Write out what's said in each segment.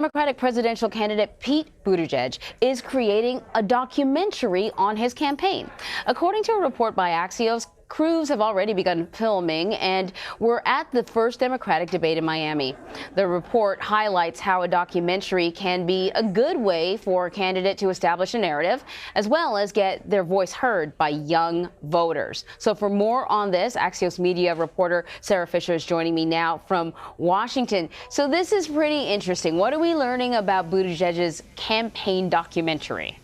Democratic presidential candidate Pete Buttigieg is creating a documentary on his campaign. According to a report by Axios, crews have already begun filming and were at the first Democratic debate in Miami. The report highlights how a documentary can be a good way for a candidate to establish a narrative, as well as get their voice heard by young voters. So for more on this, Axios media reporter Sara Fischer is joining me now from Washington. So this is pretty interesting. What are we learning about Buttigieg's campaign documentary?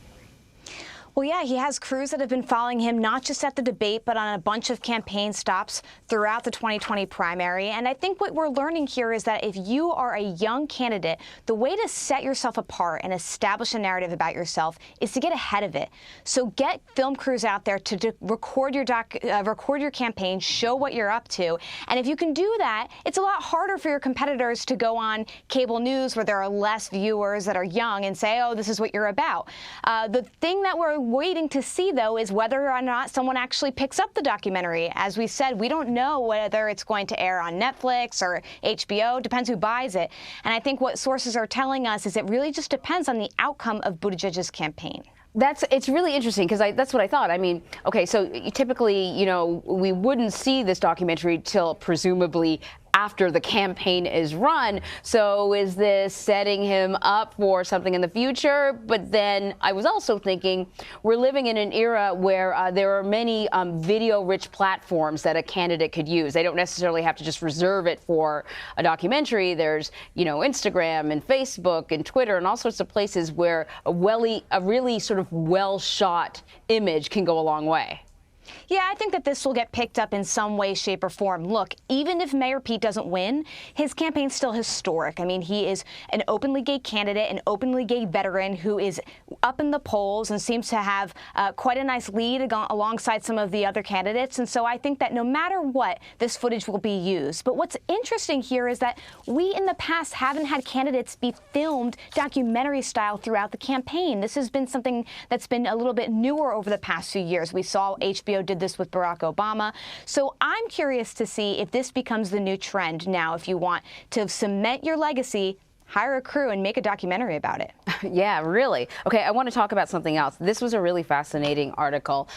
Well, yeah, he has crews that have been following him, not just at the debate, but on a bunch of campaign stops throughout the 2020 primary. And I think what we're learning here is that if you are a young candidate, the way to set yourself apart and establish a narrative about yourself is to get ahead of it. So get film crews out there to record your campaign, show what you're up to. And if you can do that, it's a lot harder for your competitors to go on cable news where there are less viewers that are young and say, oh, this is what you're about. The thing that we're waiting to see, though, is whether or not someone actually picks up the documentary. As we said, we don't know whether it's going to air on Netflix or HBO. Depends who buys it. And I think what sources are telling us is it really just depends on the outcome of Buttigieg's campaign. It's really interesting because that's what I thought. I mean, okay, so typically, we wouldn't see this documentary till presumably after the campaign is run. So is this setting him up for something in the future? But then I was also thinking we're living in an era where there are many video-rich platforms that a candidate could use. They don't necessarily have to just reserve it for a documentary. There's, Instagram and Facebook and Twitter and all sorts of places where a really sort of well-shot image can go a long way. Yeah, I think that this will get picked up in some way, shape, or form. Look, even if Mayor Pete doesn't win, his campaign's still historic. I mean, he is an openly gay candidate, an openly gay veteran who is up in the polls and seems to have quite a nice lead alongside some of the other candidates. And so I think that no matter what, this footage will be used. But what's interesting here is that we in the past haven't had candidates be filmed documentary style throughout the campaign. This has been something that's been a little bit newer over the past few years. We saw HBO did this with Barack Obama. So I'm curious to see if this becomes the new trend now. If you want to cement your legacy, hire a crew and make a documentary about it. Yeah, really. Okay, I want to talk about something else. This was a really fascinating article.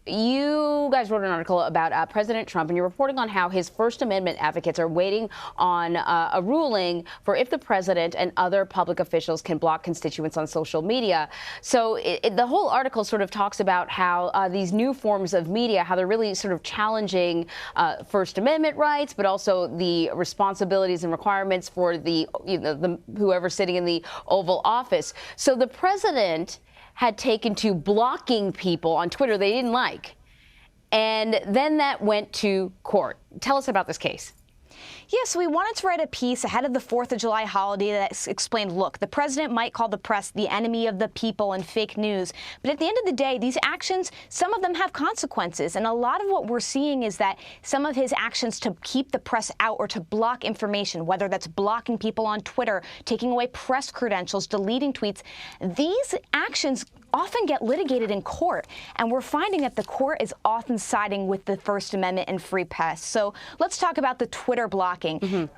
You guys wrote an article about President Trump, and you're reporting on how his First Amendment advocates are waiting on a ruling for if the president and other public officials can block constituents on social media. So the whole article sort of talks about how these new forms of media, how they're really sort of challenging First Amendment rights, but also the responsibilities and requirements for the whoever's sitting in the Oval Office. So the president had taken to blocking people on Twitter they didn't like. And then that went to court. Tell us about this case. Yeah, so we wanted to write a piece ahead of the 4th of July holiday that explained, look, the president might call the press the enemy of the people and fake news. But at the end of the day, these actions, some of them have consequences. And a lot of what we're seeing is that some of his actions to keep the press out or to block information, whether that's blocking people on Twitter, taking away press credentials, deleting tweets, these actions often get litigated in court. And we're finding that the court is often siding with the First Amendment and free press. So let's talk about the Twitter blocking.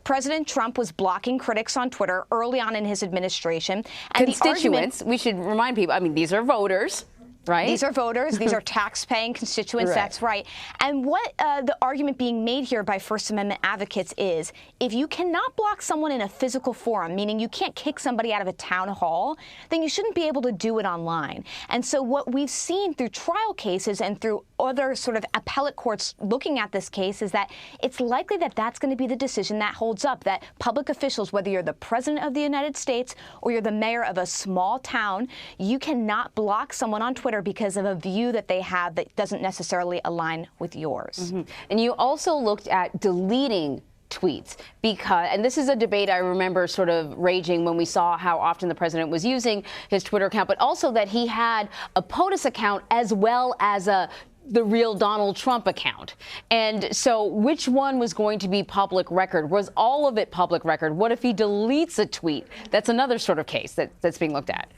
President Trump was blocking critics on Twitter early on in his administration. And constituents, we should remind people, I mean, these are voters. Right? These are voters. These are tax-paying constituents. Right. That's right. And what the argument being made here by First Amendment advocates is if you cannot block someone in a physical forum, meaning you can't kick somebody out of a town hall, then you shouldn't be able to do it online. And so what we've seen through trial cases and through other sort of appellate courts looking at this case is that it's likely that that's going to be the decision that holds up, that public officials, whether you're the president of the United States or you're the mayor of a small town, you cannot block someone on Twitter because of a view that they have that doesn't necessarily align with yours. And you also looked at deleting tweets and this is a debate I remember sort of raging when we saw how often the president was using his Twitter account, but also that he had a POTUS account as well as the real Donald Trump account. And so which one was going to be public record? Was all of it public record? What if he deletes a tweet? That's another sort of case that's being looked at.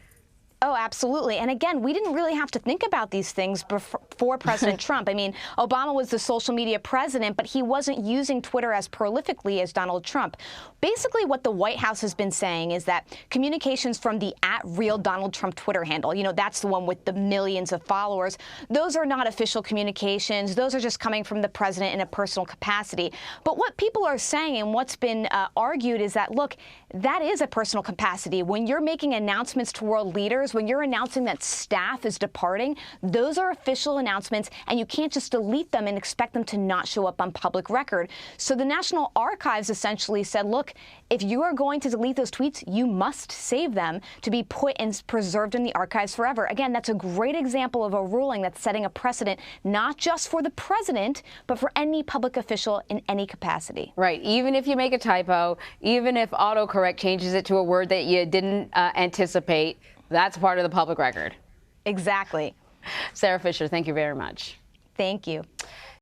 Oh, absolutely. And again, we didn't really have to think about these things before President Trump. I mean, Obama was the social media president, but he wasn't using Twitter as prolifically as Donald Trump. Basically, what the White House has been saying is that communications from the @RealDonaldTrump Twitter handle, that's the one with the millions of followers, those are not official communications. Those are just coming from the president in a personal capacity. But what people are saying and what's been argued is that, look, that is a personal capacity. When you're making announcements to world leaders, when you're announcing that staff is departing, those are official announcements, and you can't just delete them and expect them to not show up on public record. So the National Archives essentially said, look, if you are going to delete those tweets, you must save them to be put and preserved in the archives forever. Again, that's a great example of a ruling that's setting a precedent, not just for the president, but for any public official in any capacity. Right. Even if you make a typo, even if autocorrect changes it to a word that you didn't anticipate, that's part of the public record. Exactly. Sara Fischer, thank you very much. Thank you.